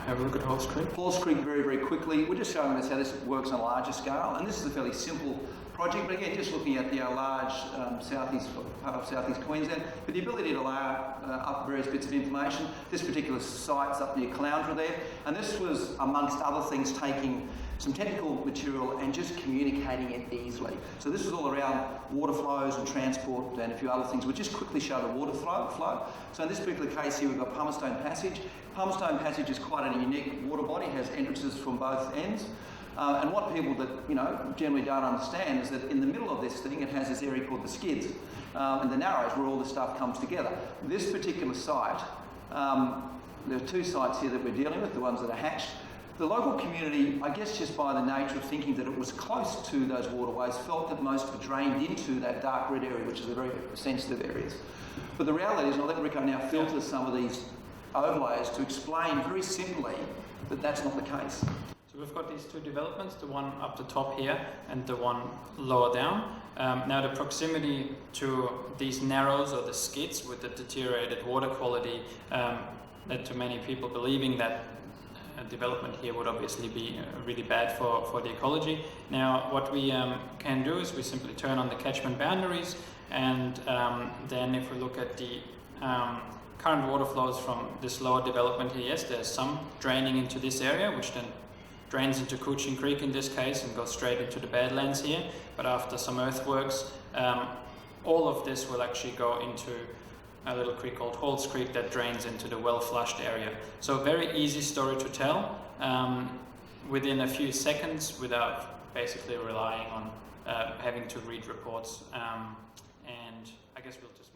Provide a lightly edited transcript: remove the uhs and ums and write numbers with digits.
have a look at Halls Creek? Halls Creek very, very quickly. We're just showing us how this works on a larger scale, and this is a fairly simple project, but again, just looking at the large southeast part of southeast Queensland, with the ability to layer up various bits of information. This particular site's up near Caloundra there, and this was, amongst other things, taking some technical material and just communicating it easily. So this was all around water flows and transport and a few other things. We'll just quickly show the water flow. So in this particular case here, we've got Palmerstone Passage. Palmerstone Passage is quite a unique water body, has entrances from both ends. And what people that generally don't understand is that in the middle of this thing, it has this area called the skids and the narrows, where all this stuff comes together. This particular site, there are two sites here that we're dealing with, the ones that are hatched. The local community, I guess just by the nature of thinking that it was close to those waterways, felt that most of it drained into that dark red area, which is a very sensitive areas. But the reality is, and I'll let Rico now filter some of these overlays to explain very simply that that's not the case. So we've got these two developments, the one up the top here and the one lower down. Now the proximity to these narrows or the skids with the deteriorated water quality led to many people believing that development here would obviously be really bad for the ecology. Now what we can do is we simply turn on the catchment boundaries, and then if we look at the current water flows from this lower development here, yes, there's some draining into this area, which then drains into Coochin Creek in this case and goes straight into the Badlands here. But after some earthworks, all of this will actually go into a little creek called Halls Creek that drains into the well-flushed area. So very easy story to tell within a few seconds without basically relying on having to read reports. And I guess we'll just